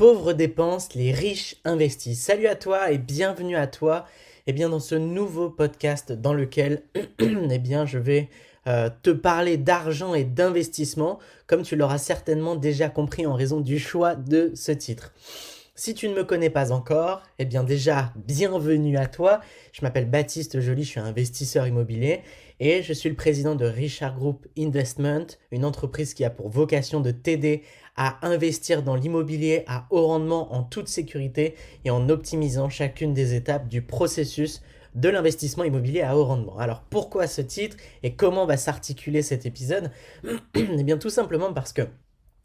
pauvres dépensent, les riches investissent. Salut à toi et bienvenue à toi dans ce nouveau podcast dans lequel je vais te parler d'argent et d'investissement, comme tu l'auras certainement déjà compris en raison du choix de ce titre. Si tu ne me connais pas encore, déjà, bienvenue à toi. Je m'appelle Baptiste Joly, je suis investisseur immobilier et je suis le président de Richard Group Investment, une entreprise qui a pour vocation de t'aider à investir dans l'immobilier à haut rendement en toute sécurité et en optimisant chacune des étapes du processus de l'investissement immobilier à haut rendement. Alors pourquoi ce titre et comment va s'articuler cet épisode? Tout simplement parce que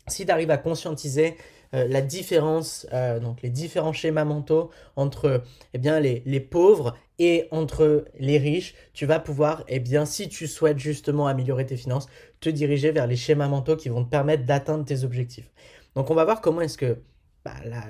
si tu arrives à conscientiser la différence, donc les différents schémas mentaux entre les pauvres et entre les riches, tu vas pouvoir, si tu souhaites justement améliorer tes finances, te diriger vers les schémas mentaux qui vont te permettre d'atteindre tes objectifs. Donc on va voir comment est-ce que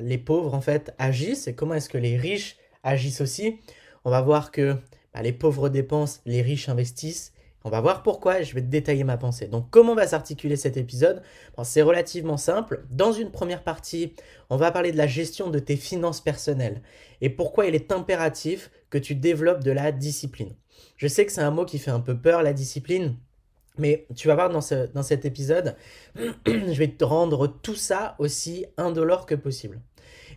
les pauvres en fait agissent et comment est-ce que les riches agissent aussi. On va voir que les pauvres dépensent, les riches investissent. On va voir pourquoi et je vais te détailler ma pensée. Donc comment va s'articuler cet épisode? C'est relativement simple. Dans une première partie, on va parler de la gestion de tes finances personnelles et pourquoi il est impératif que tu développes de la discipline. Je sais que c'est un mot qui fait un peu peur, la discipline, mais tu vas voir dans cet épisode, je vais te rendre tout ça aussi indolore que possible.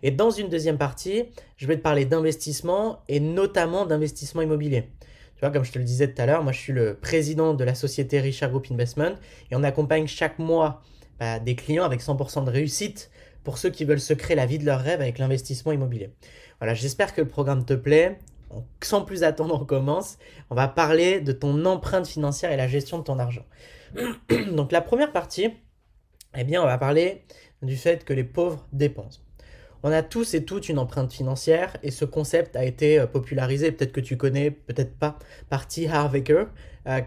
Et dans une deuxième partie, je vais te parler d'investissement et notamment d'investissement immobilier. Tu vois, comme je te le disais tout à l'heure, moi je suis le président de la société Richard Group Investment et on accompagne chaque mois des clients avec 100% de réussite pour ceux qui veulent se créer la vie de leur rêve avec l'investissement immobilier. Voilà, j'espère que le programme te plaît. Sans plus attendre, on commence. On va parler de ton empreinte financière et la gestion de ton argent. Donc la première partie, on va parler du fait que les pauvres dépensent. On a tous et toutes une empreinte financière et ce concept a été popularisé, peut-être que tu connais, peut-être pas, par T. Harv Eker,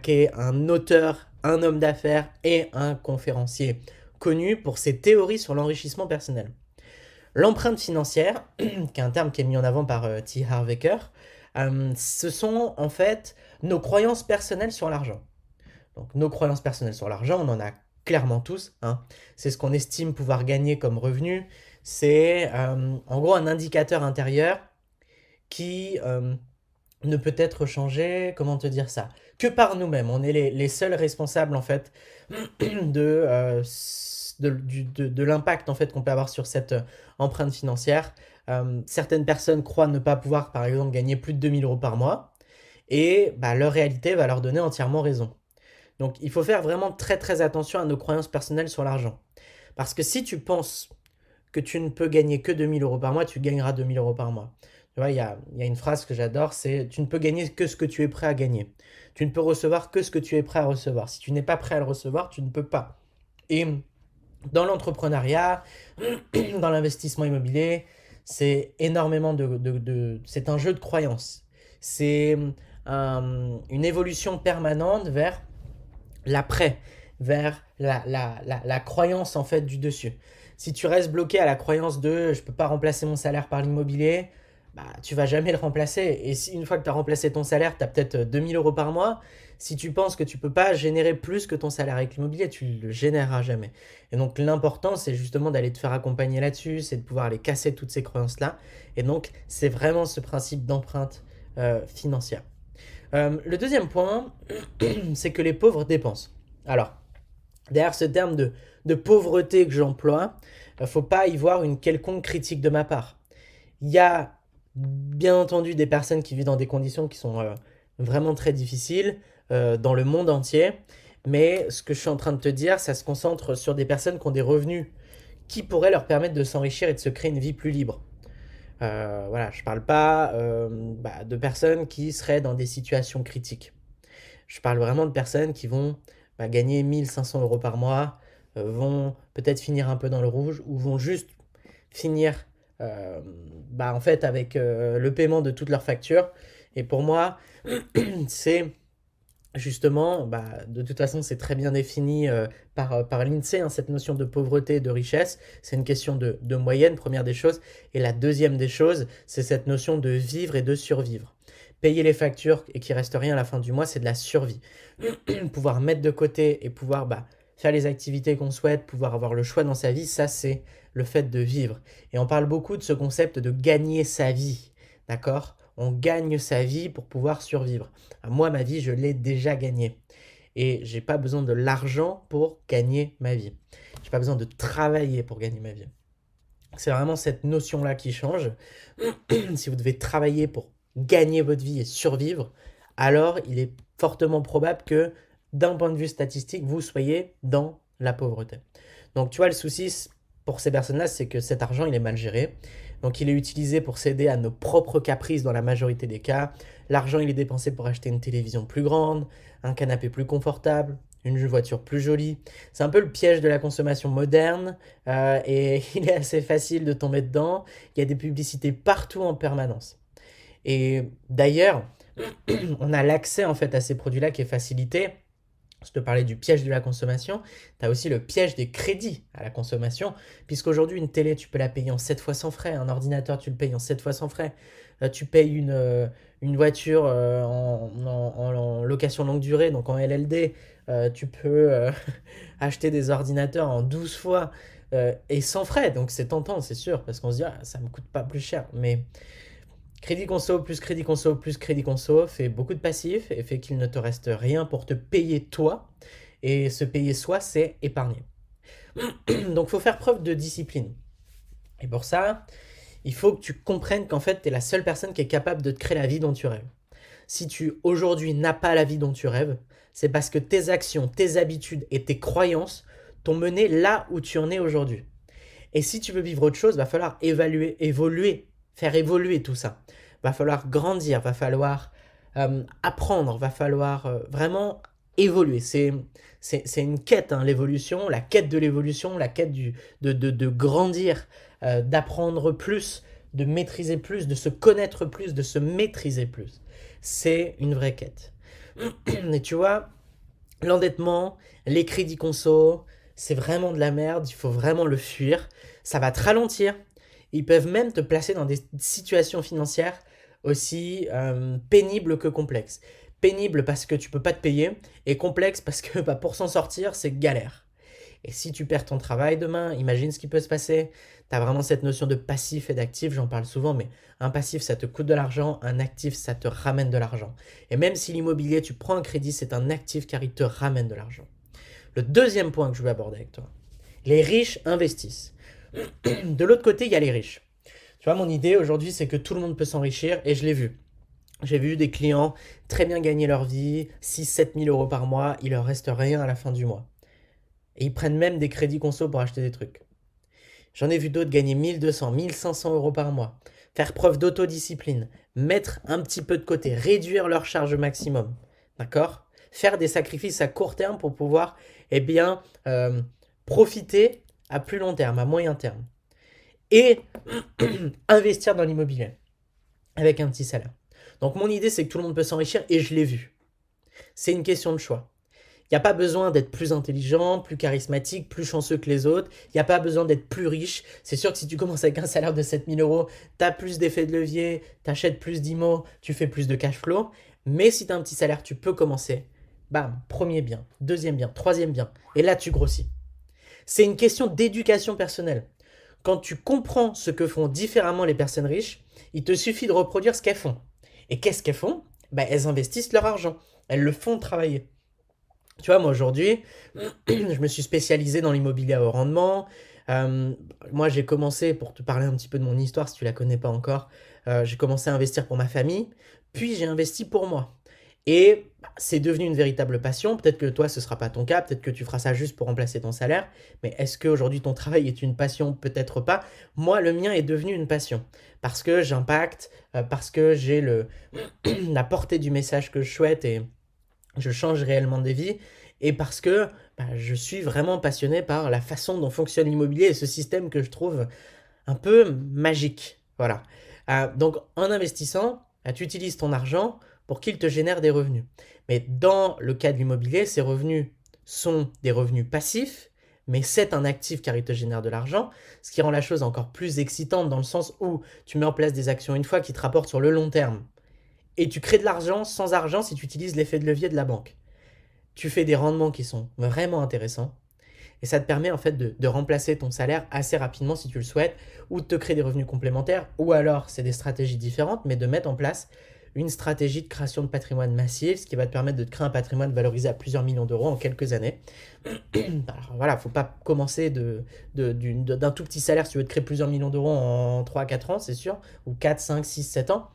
qui est un auteur, un homme d'affaires et un conférencier connu pour ses théories sur l'enrichissement personnel. L'empreinte financière, qui est un terme qui est mis en avant par T. Harv Eker, ce sont en fait nos croyances personnelles sur l'argent. Donc nos croyances personnelles sur l'argent, on en a clairement tous. C'est ce qu'on estime pouvoir gagner comme revenu. C'est en gros un indicateur intérieur qui ne peut être changé, comment te dire ça, que par nous-mêmes. On est les seuls responsables en fait de l'impact en fait qu'on peut avoir sur cette empreinte financière. Certaines personnes croient ne pas pouvoir par exemple gagner plus de 2000 euros par mois et leur réalité va leur donner entièrement raison. Donc il faut faire vraiment très très attention à nos croyances personnelles sur l'argent. Parce que si tu penses que tu ne peux gagner que 2000 euros par mois, tu gagneras 2000 euros par mois. Tu vois, il y a une phrase que j'adore, c'est tu ne peux gagner que ce que tu es prêt à gagner. Tu ne peux recevoir que ce que tu es prêt à recevoir. Si tu n'es pas prêt à le recevoir, tu ne peux pas. Et dans l'entrepreneuriat, dans l'investissement immobilier, c'est énormément c'est un jeu de croyances. C'est une évolution permanente vers l'après, vers la croyance en fait du dessus. Si tu restes bloqué à la croyance de je peux pas remplacer mon salaire par l'immobilier, tu vas jamais le remplacer. Et si une fois que tu as remplacé ton salaire, tu as peut-être 2000 euros par mois, si tu penses que tu peux pas générer plus que ton salaire avec l'immobilier, tu le généreras jamais. Et donc l'important, c'est justement d'aller te faire accompagner là-dessus, c'est de pouvoir aller casser toutes ces croyances-là. Et donc c'est vraiment ce principe d'empreinte financière. Le deuxième point, c'est que les pauvres dépensent. Alors, derrière ce terme de pauvreté que j'emploie, il ne faut pas y voir une quelconque critique de ma part. Il y a bien entendu des personnes qui vivent dans des conditions qui sont vraiment très difficiles dans le monde entier, mais ce que je suis en train de te dire, ça se concentre sur des personnes qui ont des revenus qui pourraient leur permettre de s'enrichir et de se créer une vie plus libre. Voilà, je parle pas de personnes qui seraient dans des situations critiques. Je parle vraiment de personnes qui vont gagner 1500 euros par mois, vont peut-être finir un peu dans le rouge ou vont juste finir en fait avec le paiement de toutes leurs factures. Et pour moi, c'est justement, de toute façon, c'est très bien défini par l'INSEE, cette notion de pauvreté et de richesse. C'est une question de moyenne, première des choses. Et la deuxième des choses, c'est cette notion de vivre et de survivre. Payer les factures et qu'il reste rien à la fin du mois, c'est de la survie. Pouvoir mettre de côté et pouvoir faire les activités qu'on souhaite, pouvoir avoir le choix dans sa vie, ça c'est le fait de vivre. Et on parle beaucoup de ce concept de gagner sa vie, d'accord? On gagne sa vie pour pouvoir survivre. Moi, ma vie, je l'ai déjà gagnée. Et j'ai pas besoin de l'argent pour gagner ma vie. J'ai pas besoin de travailler pour gagner ma vie. C'est vraiment cette notion-là qui change. Si vous devez travailler pour gagner votre vie et survivre, alors il est fortement probable que d'un point de vue statistique, vous soyez dans la pauvreté. Donc tu vois, le souci pour ces personnes-là, c'est que cet argent, il est mal géré. Donc il est utilisé pour céder à nos propres caprices dans la majorité des cas. L'argent, il est dépensé pour acheter une télévision plus grande, un canapé plus confortable, une voiture plus jolie. C'est un peu le piège de la consommation moderne et il est assez facile de tomber dedans. Il y a des publicités partout en permanence. Et d'ailleurs, on a l'accès en fait à ces produits-là qui est facilité. Je te parlais du piège de la consommation, tu as aussi le piège des crédits à la consommation, puisqu'aujourd'hui une télé tu peux la payer en 7 fois sans frais, un ordinateur tu le payes en 7 fois sans frais, tu payes une voiture en location longue durée, donc en LLD, tu peux acheter des ordinateurs en 12 fois et sans frais, donc c'est tentant c'est sûr, parce qu'on se dit ah, ça me coûte pas plus cher, mais crédit conso plus crédit conso plus crédit conso fait beaucoup de passifs et fait qu'il ne te reste rien pour te payer toi. Et se payer soi, c'est épargner. Donc il faut faire preuve de discipline. Et pour ça, il faut que tu comprennes qu'en fait, tu es la seule personne qui est capable de te créer la vie dont tu rêves. Si tu aujourd'hui n'as pas la vie dont tu rêves, c'est parce que tes actions, tes habitudes et tes croyances t'ont mené là où tu en es aujourd'hui. Et si tu veux vivre autre chose, va falloir évoluer, faire évoluer tout ça. Va falloir grandir, va falloir apprendre, va falloir vraiment évoluer. C'est une quête, hein, l'évolution, la quête de l'évolution, la quête de grandir, d'apprendre plus, de maîtriser plus, de se connaître plus, de se maîtriser plus. C'est une vraie quête. Et tu vois, l'endettement, les crédits conso, c'est vraiment de la merde, il faut vraiment le fuir. Ça va te ralentir. Ils peuvent même te placer dans des situations financières aussi pénibles que complexes. Pénible parce que tu peux pas te payer et complexe parce que bah, pour s'en sortir, c'est galère. Et si tu perds ton travail demain, imagine ce qui peut se passer. Tu as vraiment cette notion de passif et d'actif, j'en parle souvent, mais un passif, ça te coûte de l'argent, un actif, ça te ramène de l'argent. Et même si l'immobilier, tu prends un crédit, c'est un actif car il te ramène de l'argent. Le deuxième point que je veux aborder avec toi, les riches investissent. De l'autre côté, il y a les riches. Tu vois, mon idée aujourd'hui, c'est que tout le monde peut s'enrichir et je l'ai vu. J'ai vu des clients très bien gagner leur vie, 6-7 000 euros par mois, il leur reste rien à la fin du mois. Et ils prennent même des crédits conso pour acheter des trucs. J'en ai vu d'autres gagner 1200, 1500 euros par mois, faire preuve d'autodiscipline, mettre un petit peu de côté, réduire leur charge maximum, d'accord? Faire des sacrifices à court terme pour pouvoir, eh bien, profiter à plus long terme, à moyen terme. Et investir dans l'immobilier avec un petit salaire. Donc mon idée, c'est que tout le monde peut s'enrichir et je l'ai vu. C'est une question de choix. Il n'y a pas besoin d'être plus intelligent, plus charismatique, plus chanceux que les autres. Il n'y a pas besoin d'être plus riche. C'est sûr que si tu commences avec un salaire de 7 000 euros, tu as plus d'effet de levier, tu achètes plus d'IMO, tu fais plus de cash flow. Mais si tu as un petit salaire, tu peux commencer. Bam, premier bien, deuxième bien, troisième bien. Et là, tu grossis. C'est une question d'éducation personnelle. Quand tu comprends ce que font différemment les personnes riches, il te suffit de reproduire ce qu'elles font. Et qu'est-ce qu'elles font? Elles investissent leur argent. Elles le font travailler. Tu vois, moi aujourd'hui, je me suis spécialisé dans l'immobilier à haut rendement. Moi, j'ai commencé, pour te parler un petit peu de mon histoire, si tu la connais pas encore, j'ai commencé à investir pour ma famille, puis j'ai investi pour moi. Et c'est devenu une véritable passion. Peut-être que toi, ce ne sera pas ton cas, peut-être que tu feras ça juste pour remplacer ton salaire. Mais est-ce qu'aujourd'hui, ton travail est une passion? Peut-être pas. Moi, le mien est devenu une passion. Parce que j'impacte, parce que j'ai la portée du message que je souhaite et je change réellement des vies. Et parce que je suis vraiment passionné par la façon dont fonctionne l'immobilier et ce système que je trouve un peu magique. Voilà. Donc, en investissant, tu utilises ton argent pour qu'il te génère des revenus. Mais dans le cas de l'immobilier, ces revenus sont des revenus passifs, mais c'est un actif car il te génère de l'argent, ce qui rend la chose encore plus excitante dans le sens où tu mets en place des actions une fois qui te rapportent sur le long terme. Et tu crées de l'argent sans argent si tu utilises l'effet de levier de la banque. Tu fais des rendements qui sont vraiment intéressants. Et ça te permet en fait de remplacer ton salaire assez rapidement si tu le souhaites, ou de te créer des revenus complémentaires, ou alors c'est des stratégies différentes, mais de mettre en place une stratégie de création de patrimoine massif, ce qui va te permettre de te créer un patrimoine valorisé à plusieurs millions d'euros en quelques années. Alors voilà, faut pas commencer d'un tout petit salaire si tu veux te créer plusieurs millions d'euros en 3 à 4 ans, c'est sûr, ou 4, 5, 6, 7 ans.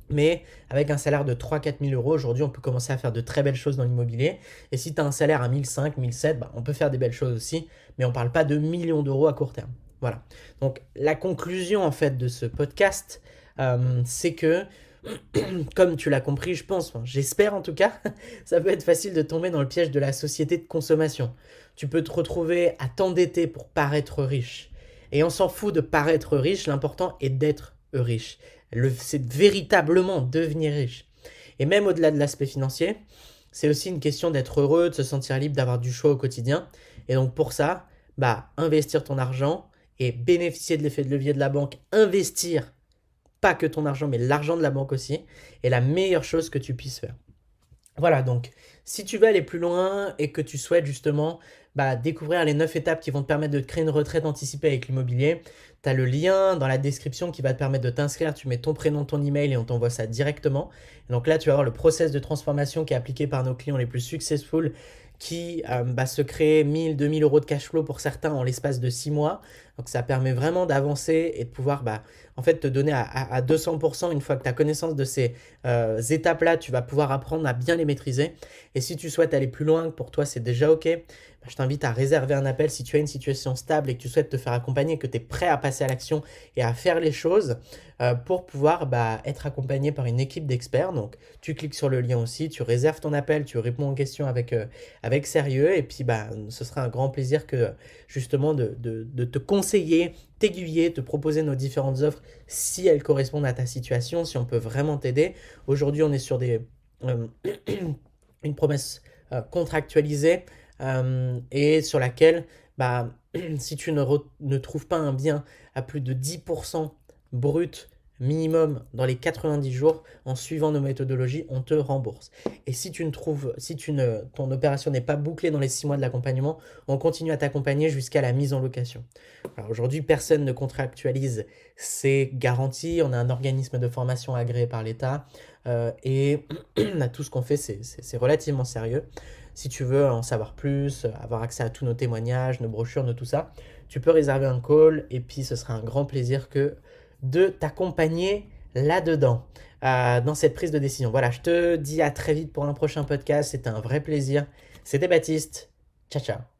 Mais avec un salaire de 3 à 4 000 euros, aujourd'hui, on peut commencer à faire de très belles choses dans l'immobilier. Et si tu as un salaire à 1 500, 1 700, bah, on peut faire des belles choses aussi, mais on ne parle pas de millions d'euros à court terme. Voilà. Donc la conclusion en fait de ce podcast, c'est que, comme tu l'as compris, je pense, enfin, j'espère en tout cas, ça peut être facile de tomber dans le piège de la société de consommation. Tu peux te retrouver à t'endetter pour paraître riche. Et on s'en fout de paraître riche, l'important est d'être riche. C'est véritablement devenir riche. Et même au-delà de l'aspect financier, c'est aussi une question d'être heureux, de se sentir libre, d'avoir du choix au quotidien. Et donc pour ça, investir ton argent et bénéficier de l'effet de levier de la banque, investir pas que ton argent, mais l'argent de la banque aussi, est la meilleure chose que tu puisses faire. Voilà, donc si tu veux aller plus loin et que tu souhaites justement découvrir les 9 étapes qui vont te permettre de te créer une retraite anticipée avec l'immobilier, tu as le lien dans la description qui va te permettre de t'inscrire, tu mets ton prénom, ton email et on t'envoie ça directement. Et donc là, tu vas voir le process de transformation qui est appliqué par nos clients les plus successful qui se créer 1000, 2000 euros de cash flow pour certains en l'espace de 6 mois. Donc ça permet vraiment d'avancer et de pouvoir en fait te donner à 200% une fois que tu as connaissance de ces étapes-là, tu vas pouvoir apprendre à bien les maîtriser. Et si tu souhaites aller plus loin, que pour toi c'est déjà OK, je t'invite à réserver un appel si tu as une situation stable et que tu souhaites te faire accompagner, que tu es prêt à passer à l'action et à faire les choses pour pouvoir être accompagné par une équipe d'experts. Donc tu cliques sur le lien aussi, tu réserves ton appel, tu réponds aux questions avec sérieux et puis ce sera un grand plaisir que justement de te conseiller, t'aiguiller, te proposer nos différentes offres si elles correspondent à ta situation, si on peut vraiment t'aider. Aujourd'hui, on est sur une promesse contractualisée et sur laquelle, si tu ne trouves pas un bien à plus de 10% brut minimum dans les 90 jours, en suivant nos méthodologies, on te rembourse. Et si ton opération n'est pas bouclée dans les 6 mois de l'accompagnement, on continue à t'accompagner jusqu'à la mise en location. Alors aujourd'hui, personne ne contractualise ces garanties. On a un organisme de formation agréé par l'État et tout ce qu'on fait, c'est relativement sérieux. Si tu veux en savoir plus, avoir accès à tous nos témoignages, nos brochures, tout ça, tu peux réserver un call et puis ce sera un grand plaisir de t'accompagner là-dedans, dans cette prise de décision. Voilà, je te dis à très vite pour un prochain podcast. C'était un vrai plaisir. C'était Baptiste. Ciao, ciao.